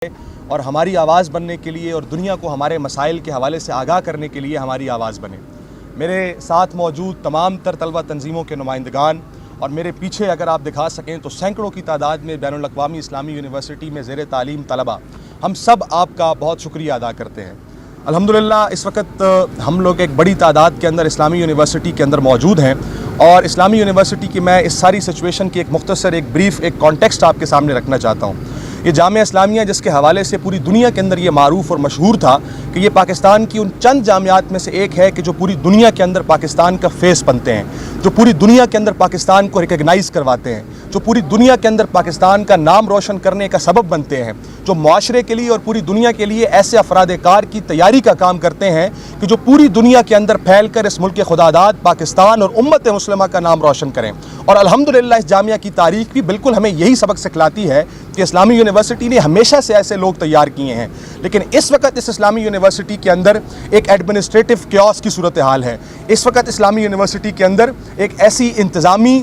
اور ہماری آواز بننے کے لیے اور دنیا کو ہمارے مسائل کے حوالے سے آگاہ کرنے کے لیے ہماری آواز بنے۔ میرے ساتھ موجود تمام تر طلبہ تنظیموں کے نمائندگان اور میرے پیچھے اگر آپ دکھا سکیں تو سینکڑوں کی تعداد میں بین الاقوامی اسلامی یونیورسٹی میں زیر تعلیم طلبہ، ہم سب آپ کا بہت شکریہ ادا کرتے ہیں۔ الحمدللہ اس وقت ہم لوگ ایک بڑی تعداد کے اندر اسلامی یونیورسٹی کے اندر موجود ہیں، اور اسلامی یونیورسٹی کی میں اس ساری سچویشن کی ایک مختصر بریف کانٹیکسٹ آپ کے سامنے رکھنا چاہتا ہوں۔ یہ جامعہ اسلامیہ جس کے حوالے سے پوری دنیا کے اندر یہ معروف اور مشہور تھا کہ یہ پاکستان کی ان چند جامعات میں سے ایک ہے کہ جو پوری دنیا کے اندر پاکستان کا فیس بنتے ہیں، جو پوری دنیا کے اندر پاکستان کو ریکگنائز کرواتے ہیں، جو پوری دنیا کے اندر پاکستان کا نام روشن کرنے کا سبب بنتے ہیں، جو معاشرے کے لیے اور پوری دنیا کے لیے ایسے افراد کار کی تیاری کا کام کرتے ہیں کہ جو پوری دنیا کے اندر پھیل کر اس ملک خداداد پاکستان اور امت مسلمہ کا نام روشن کریں۔ اور الحمدللہ اس جامعہ کی تاریخ بھی بالکل ہمیں یہی سبق سکھلاتی ہے کہ اسلامی یونیورسٹی نے ہمیشہ سے ایسے لوگ تیار کیے ہیں، لیکن اس وقت اس اسلامی یونیورسٹی کے اندر ایک ایڈمنسٹریٹو کیوس کی صورتحال ہے۔ اس وقت اسلامی یونیورسٹی کے اندر ایک ایسی انتظامی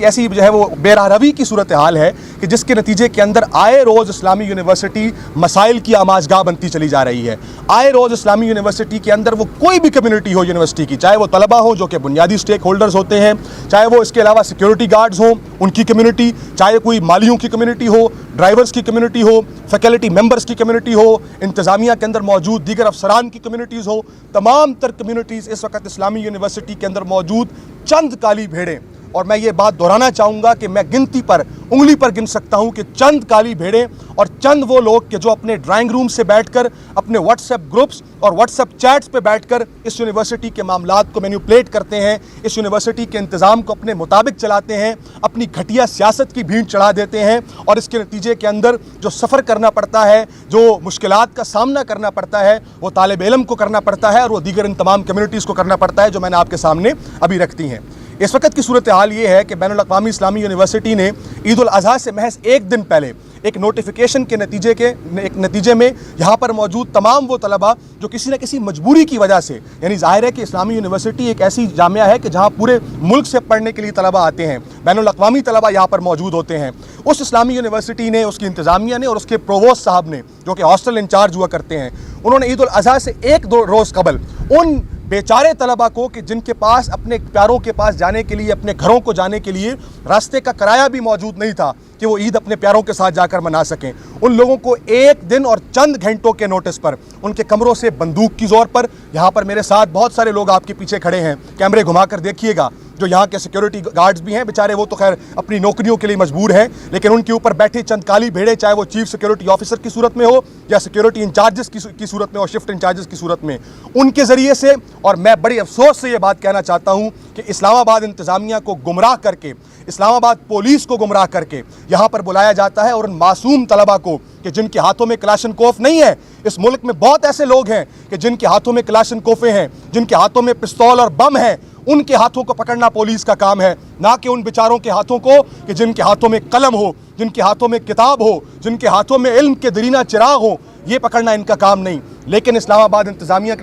ایسی بے راہروی کی صورتحال ہے کہ جس کے نتیجے کے اندر آئے روز اسلامی یونیورسٹی مسائل کی آماجگاہ بنتی چلی جا رہی ہے۔ آئے روز اسلامی یونیورسٹی کے اندر وہ کوئی بھی کمیونٹی ہو یونیورسٹی کی، چاہے وہ طلبہ ہوں جو کہ بنیادی سٹیک ہولڈرز ہوتے ہیں، چاہے وہ اس کے علاوہ سیکیورٹی گارڈز ہوں ان کی کمیونٹی، چاہے کوئی مالیوں کی کمیونٹی ہو، ڈرائیورز کی کمیونٹی ہو، فیکلٹی ممبرز کی کمیونٹی ہو، انتظامیہ کے اندر موجود دیگر افسران کی کمیونٹیز ہو، تمام تر کمیونٹیز اس وقت اسلامی یونیورسٹی کے اندر موجود چند کالی بھیڑیں، اور میں یہ بات دہرانا چاہوں گا کہ میں گنتی پر انگلی پر گن سکتا ہوں کہ چند کالی بھیڑیں اور چند وہ لوگ کہ جو اپنے ڈرائنگ روم سے بیٹھ کر، اپنے واٹس ایپ گروپس اور واٹس ایپ چیٹس پہ بیٹھ کر اس یونیورسٹی کے معاملات کو مینیپولیٹ کرتے ہیں، اس یونیورسٹی کے انتظام کو اپنے مطابق چلاتے ہیں، اپنی گھٹیا سیاست کی بھینٹ چڑھا دیتے ہیں، اور اس کے نتیجے کے اندر جو سفر کرنا پڑتا ہے، جو مشکلات کا سامنا کرنا پڑتا ہے، وہ طالب علم کو کرنا پڑتا ہے اور وہ دیگر ان تمام کمیونٹیز کو کرنا پڑتا ہے جو میں نے آپ کے سامنے ابھی رکھتی ہیں۔ اس وقت کی صورتحال یہ ہے کہ بین الاقوامی اسلامی یونیورسٹی نے عید الاضحیٰ سے محض ایک دن پہلے ایک نوٹیفیکیشن کے نتیجے میں یہاں پر موجود تمام وہ طلبہ جو کسی نہ کسی مجبوری کی وجہ سے، یعنی ظاہر ہے کہ اسلامی یونیورسٹی ایک ایسی جامعہ ہے کہ جہاں پورے ملک سے پڑھنے کے لیے طلبہ آتے ہیں، بین الاقوامی طلبہ یہاں پر موجود ہوتے ہیں، اس اسلامی یونیورسٹی نے، اس کی انتظامیہ نے اور اس کے پروووسٹ صاحب نے جو کہ ہاسٹل انچارج ہوا کرتے ہیں، انہوں نے عید الاضحیٰ سے ایک دو روز قبل ان بیچارے طلبہ کو کہ جن کے پاس اپنے پیاروں کے پاس جانے کے لیے، اپنے گھروں کو جانے کے لیے راستے کا کرایہ بھی موجود نہیں تھا کہ وہ عید اپنے پیاروں کے ساتھ جا کر منا سکیں، ان لوگوں کو ایک دن اور چند گھنٹوں کے نوٹس پر ان کے کمروں سے بندوق کی زور پر، یہاں پر میرے ساتھ بہت سارے لوگ آپ کے پیچھے کھڑے ہیں، کیمرے گھما کر دیکھیے گا، جو یہاں کے سیکیورٹی گارڈز بھی ہیں بیچارے، وہ تو خیر اپنی نوکریوں کے لیے مجبور ہیں، لیکن ان کے اوپر بیٹھے چند کالی بھیڑیں، چاہے وہ چیف سیکیورٹی آفیسر کی صورت میں ہو یا سیکیورٹی انچارجز کی صورت میں اور شفٹ انچارجز کی صورت میں، ان کے ذریعے سے، اور میں بڑی افسوس سے یہ بات کہنا چاہتا ہوں کہ اسلام آباد انتظامیہ کو گمراہ کر کے، اسلام آباد پولیس کو گمراہ کر کے یہاں پر بلایا جاتا ہے، اور ان معصوم طلبہ کو کہ جن کے ہاتھوں میں کلاشنکوف نہیں ہے، اس ملک میں بہت ایسے لوگ ہیں کہ جن کے ہاتھوں میں کلاشنکوفیں ہیں، جن کے ہاتھوں میں پستول اور بم ہیں، ان کے ہاتھوں کو پکڑنا پولیس کا کام ہے، نہ کہ ان بیچاروں کے ہاتھوں کو کہ جن کے ہاتھوں میں قلم ہو، جن کے ہاتھوں میں کتاب ہو، جن کے ہاتھوں میں علم کے درینہ چراغ ہو، یہ پکڑنا ان کا کام نہیں۔ لیکن اسلام آباد انتظامیہ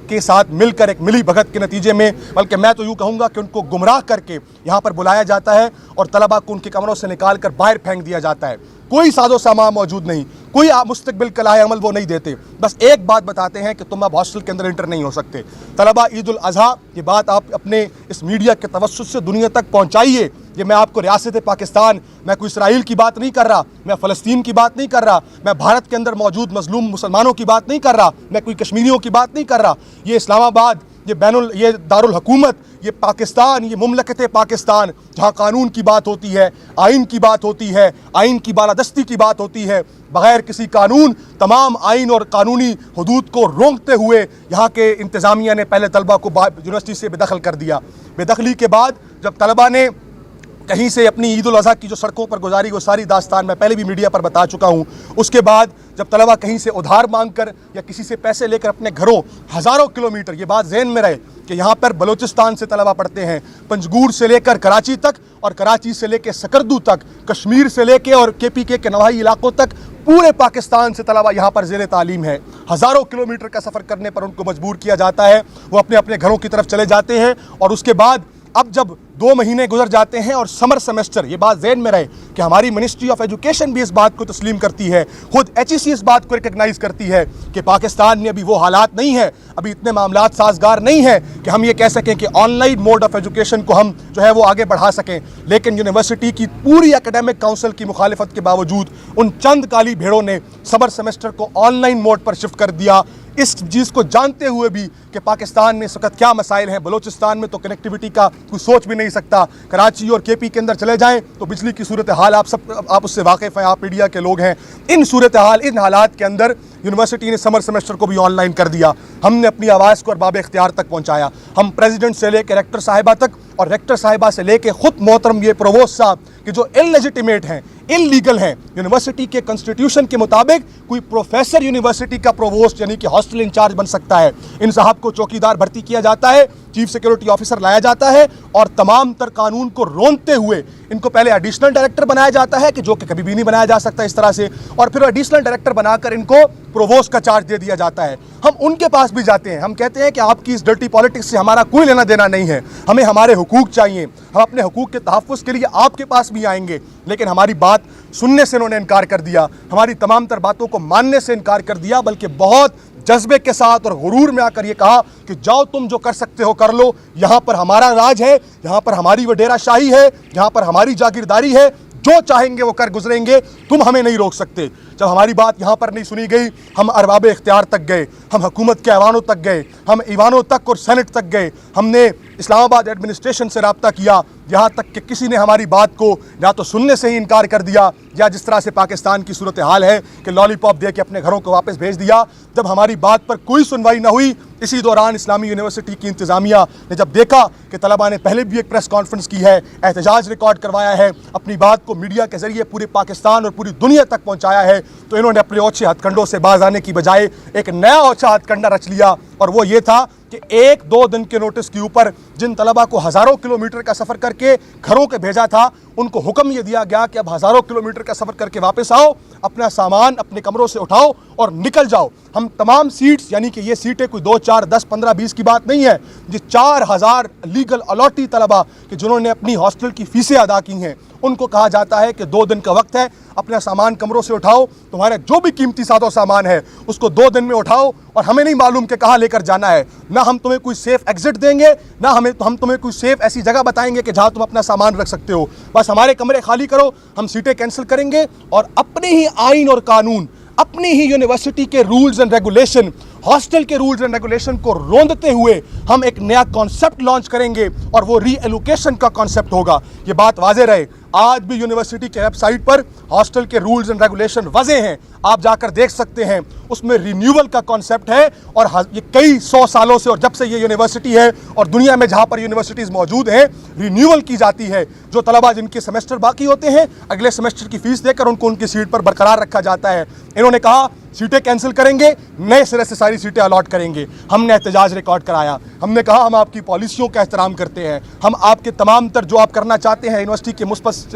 کے ساتھ مل کر ایک ملی بھگت کے نتیجے میں، بلکہ میں تو یوں کہوں گا کہ ان کو گمراہ کر کے یہاں پر بلایا جاتا ہے اور طلبہ کو ان کے کمروں سے نکال کر باہر پھینک دیا جاتا ہے، کوئی ساز و سامان موجود نہیں، کوئی مستقبل کا لائحہ عمل وہ نہیں دیتے، بس ایک بات بتاتے ہیں کہ تم اب ہاسٹل کے اندر انٹر نہیں ہو سکتے۔ طلبہ عید الاضحیٰ، یہ بات آپ اپنے اس میڈیا کے توسط سے دنیا تک پہنچائیے، یہ میں آپ کو ریاست پاکستان، میں کوئی اسرائیل کی بات نہیں کر رہا، میں فلسطین کی بات نہیں کر رہا، میں بھارت کے اندر موجود مظلوم مسلمانوں کی بات نہیں کر رہا، میں کوئی کشمیریوں کی بات نہیں کر رہا، یہ اسلام آباد، یہ دارالحکومت، یہ پاکستان، یہ مملکت پاکستان، جہاں قانون کی بات ہوتی ہے، آئین کی بات ہوتی ہے، آئین کی بالادستی کی بات ہوتی ہے، بغیر کسی قانون تمام آئین اور قانونی حدود کو رونگتے ہوئے یہاں کے انتظامیہ نے پہلے طلبہ کو یونیورسٹی سے بے دخل کر دیا۔ بے دخلی کے بعد جب طلبہ نے کہیں سے اپنی عید الاضحیٰ کی جو سڑکوں پر گزاری، وہ ساری داستان میں پہلے بھی میڈیا پر بتا چکا ہوں، اس کے بعد جب طلبہ کہیں سے ادھار مانگ کر یا کسی سے پیسے لے کر اپنے گھروں ہزاروں کلومیٹر، یہ بات ذہن میں رہے کہ یہاں پر بلوچستان سے طلبہ پڑھتے ہیں، پنجگور سے لے کر کراچی تک، اور کراچی سے لے کے سکردو تک، کشمیر سے لے کے اور KPK کے نواحی علاقوں تک، پورے پاکستان سے طلبہ یہاں پر زیر تعلیم ہے، ہزاروں کلومیٹر کا سفر کرنے پر ان کو مجبور کیا جاتا ہے، وہ اپنے اپنے گھروں کی طرف چلے جاتے ہیں، اور اس کے بعد اب جب 2 مہینے گزر جاتے ہیں اور سمر سیمسٹر، یہ بات ذہن میں رہے، کہ ہماری منسٹری آف ایجوکیشن بھی اس بات کو تسلیم کرتی ہے, خود HEC اس بات کو ریکگنائز کرتی ہے کہ پاکستان میں ابھی وہ حالات نہیں ہیں, ابھی اتنے معاملات سازگار نہیں ہیں کہ ہم یہ کہہ سکیں کہ online mode of education کو ہم جو ہے وہ آگے بڑھا سکیں. لیکن یونیورسٹی کی پوری اکیڈمک کونسل کی مخالفت کے باوجود ان چند کالی بھیڑوں نے سمر سیمسٹر کو آن لائن موڈ پر شفٹ کر دیا, اس چیز کو جانتے ہوئے بھی کہ پاکستان میں اس وقت کیا مسائل ہیں. بلوچستان میں تو کنیکٹیوٹی کا کوئی سوچ بھی نہیں سکتا, کراچی اور KP کے اندر چلے جائیں تو بجلی کی صورتحال آپ اس سے واقف ہیں, آپ میڈیا کے لوگ ہیں. ان صورتحال, ان حالات کے اندر یونیورسٹی نے سمر سیمسٹر کو بھی آن لائن کر دیا. ہم نے اپنی آواز کو ارباب اختیار تک پہنچایا. ہم پریزیڈنٹ سے لے کے ریکٹر صاحبہ تک اور ریکٹر صاحبہ سے لے کے خود محترم یہ پرووسٹ صاحب کہ جو انلیجیٹیمیٹ ہیں, انلیگل ہیں. یونیورسٹی کے کنسٹیٹیوشن کے مطابق کوئی پروفیسر یونیورسٹی کا پرووسٹ یعنی کہ ہاسٹل انچارج بن سکتا ہے. ان صاحب کو چوکیدار بھرتی کیا جاتا ہے, چیف سیکورٹی آفیسر لایا جاتا ہے اور تمام تر قانون کو رونتے ہوئے ان کو پہلے ایڈیشنل ڈائریکٹر بنایا جاتا ہے کہ جو کہ کبھی بھی نہیں بنایا جا سکتا اس طرح سے, اور پھر ایڈیشنل ڈائریکٹر بنا کر ان کو پرووسٹ کا چارج دے دیا جاتا ہے. ہم ان کے پاس بھی جاتے ہیں, ہم کہتے ہیں کہ آپ کی اس ڈرٹی پالیٹکس سے ہمارا کوئی لینا دینا نہیں ہے, ہمیں ہمارے حقوق چاہیے, ہم اپنے حقوق کے تحفظ کے لیے آپ کے پاس بھی آئیں گے. لیکن ہماری بات سننے سے انہوں نے انکار کر دیا, ہماری تمام تر باتوں کو ماننے سے انکار کر دیا, بلکہ بہت جذبے کے ساتھ اور غرور میں آ کر یہ کہا کہ جاؤ تم جو کر سکتے ہو کر لو, یہاں پر ہمارا راج ہے, یہاں پر ہماری وڈیرہ شاہی ہے, یہاں پر ہماری جاگیرداری ہے, جو چاہیں گے وہ کر گزریں گے, تم ہمیں نہیں روک سکتے. جب ہماری بات یہاں پر نہیں سنی گئی, ہم ارباب اختیار تک گئے, ہم حکومت کے ایوانوں تک گئے, ہم ایوانوں تک اور سینٹ تک گئے, ہم نے اسلام آباد ایڈمنسٹریشن سے رابطہ کیا, یہاں تک کہ کسی نے ہماری بات کو یا تو سننے سے ہی انکار کر دیا یا جس طرح سے پاکستان کی صورتحال ہے کہ لالی پاپ دے کے اپنے گھروں کو واپس بھیج دیا. جب ہماری بات پر کوئی سنوائی نہ ہوئی, اسی دوران اسلامی یونیورسٹی کی انتظامیہ نے جب دیکھا کہ طلباء نے پہلے بھی ایک پریس کانفرنس کی ہے, احتجاج ریکارڈ کروایا ہے, اپنی بات کو میڈیا کے ذریعے پورے پاکستان اور پوری دنیا تک پہنچایا ہے, تو انہوں نے اپنے اوچھے ہتھ کنڈوں سے باز آنے کی بجائے ایک نیا اوچھا ہتھ کنڈا رچ لیا, اور وہ یہ تھا کہ 1-2 دن کے نوٹس کے اوپر جن طلباء کو ہزاروں کلومیٹر کا سفر کر کے گھروں کے بھیجا تھا, ان کو حکم یہ دیا گیا کہ اب ہزاروں کلومیٹر کا سفر کر کے واپس آؤ, اپنا سامان اپنے کمروں سے اٹھاؤ اور نکل جاؤ. ہم تمام سیٹس, یعنی کہ یہ سیٹیں کوئی 2, 4, 10, 15, 20 کی بات نہیں ہے, یہ 4000 لیگل الاٹی طلباء کہ جنہوں نے اپنی ہاسٹل کی فیسیں ادا کی ہیں, ان کو کہا جاتا ہے کہ 2 دن کا وقت ہے, اپنا سامان کمروں سے اٹھاؤ, تمہارا جو بھی قیمتی ساز و سامان ہے اس کو 2 دن میں اٹھاؤ, اور ہمیں نہیں معلوم کہ کہاں لے کر جانا ہے, نہ ہم تمہیں کوئی سیف ایگزٹ دیں گے, نہ ہم تمہیں کوئی سیف ایسی جگہ بتائیں گے کہ جہاں تم اپنا سامان رکھ سکتے ہو, بس ہمارے کمرے خالی کرو, ہم سیٹیں کینسل کریں گے, اور اپنے ہی آئین اور قانون, اپنی ہی یونیورسٹی کے رولز اینڈ ریگولیشن, ہاسٹل کے رولز اینڈ ریگولیشن کو روندتے ہوئے ہم ایک نیا کانسیپٹ لانچ کریں گے, اور وہ ری ایلوکیشن کا کانسیپٹ ہوگا. یہ بات واضح رہے, آج بھی یونیورسٹی کے ویب سائٹ پر ہاسٹل کے رولز اینڈ ریگولیشن واضح ہیں, آپ جا کر دیکھ سکتے ہیں, اس میں رینیول کا کانسیپٹ ہے, اور یہ کئی 100 سالوں سے, اور جب سے یہ یونیورسٹی ہے اور دنیا میں جہاں پر یونیورسٹیز موجود ہیں, رینیول کی جاتی ہے. جو طلباء جن کے سیمسٹر باقی ہوتے ہیں, اگلے سیمسٹر کی فیس دے کر ان کو ان کی سیٹ پر برقرار رکھا جاتا ہے. انہوں نے کہا سیٹیں کینسل کریں گے, نئے سرے سے ساری سیٹیں الاٹ کریں گے. ہم نے احتجاج ریکارڈ کرایا, ہم نے کہا ہم آپ کی پالیسیوں کا احترام کرتے ہیں, ہم آپ کے تمام تر جو آپ کرنا چاہتے ہیں یونیورسٹی کے مثبت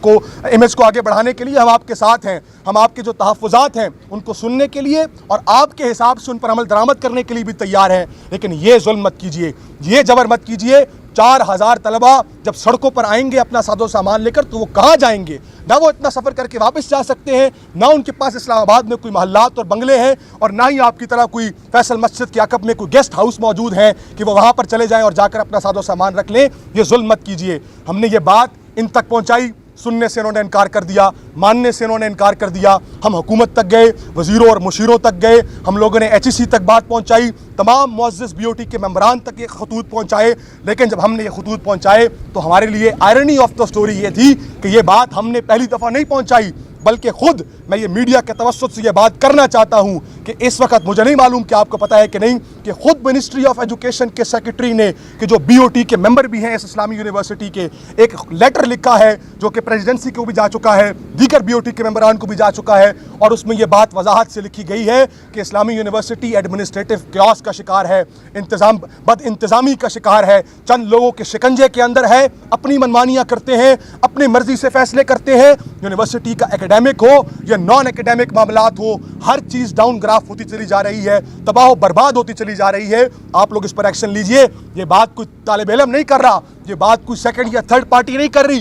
کو امیج کو آگے بڑھانے کے لیے ہم آپ کے ساتھ ہیں, ہم آپ کے جو تحفظات ہیں ان کو سننے کے لیے اور آپ کے حساب سے ان پر عمل درآمد کرنے کے لیے بھی تیار ہیں. لیکن یہ ظلم مت کیجیے, یہ جبر مت کیجیے. 4000 طلباء جب سڑکوں پر آئیں گے اپنا ساز و سامان لے کر, تو وہ کہاں جائیں گے؟ نہ وہ اتنا سفر کر کے واپس جا سکتے ہیں, نہ ان کے پاس اسلام آباد میں کوئی محلات اور بنگلے ہیں, اور نہ ہی آپ کی طرح کوئی فیصل مسجد کے عقب میں کوئی گیسٹ ہاؤس موجود ہیں کہ وہ وہاں پر چلے جائیں اور جا کر اپنا ساز و سامان رکھ لیں. یہ ظلم مت کیجیے. ہم نے یہ بات ان تک پہنچائی, سننے سے انہوں نے انکار کر دیا, ماننے سے انہوں نے انکار کر دیا. ہم حکومت تک گئے, وزیروں اور مشیروں تک گئے, ہم لوگوں نے HEC تک بات پہنچائی, تمام معزز BOT کے ممبران تک یہ خطوط پہنچائے. لیکن جب ہم نے یہ خطوط پہنچائے تو ہمارے لیے آئرنی آف دا سٹوری یہ تھی کہ یہ بات ہم نے پہلی دفعہ نہیں پہنچائی, بلکہ خود میں یہ میڈیا کے توسط سے یہ بات کرنا چاہتا ہوں کہ اس وقت مجھے نہیں معلوم کہ آپ کو پتہ ہے کہ نہیں کہ خود منسٹری آف ایجوکیشن کے سیکرٹری نے, کہ جو BOT کے ممبر بھی ہیں اس اسلامی یونیورسٹی کے, ایک لیٹر لکھا ہے جو کہ پریزیڈنسی کو بھی جا چکا ہے, دیگر BOT کے ممبران کو بھی جا چکا ہے, اور اس میں یہ بات وضاحت سے لکھی گئی ہے کہ اسلامی یونیورسٹی ایڈمنسٹریٹو کیوس کا شکار ہے, بد انتظامی کا شکار ہے, چند لوگوں کے شکنجے کے اندر ہے, اپنی منمانیاں کرتے ہیں, اپنی مرضی سے فیصلے کرتے ہیں. یونیورسٹی کا ایکیڈیمک ہو یا نان ایکیڈیمک معاملات ہو, ہر چیز ڈاؤن گراف ہوتی چلی جا رہی ہے, تباہ و برباد ہوتی چلی جا رہی ہے. آپ لوگ اس پر ایکشن لیجئے. یہ بات کوئی طالب علم نہیں کر رہا, یہ بات کوئی سیکنڈ یا تھرڈ پارٹی نہیں کر رہی,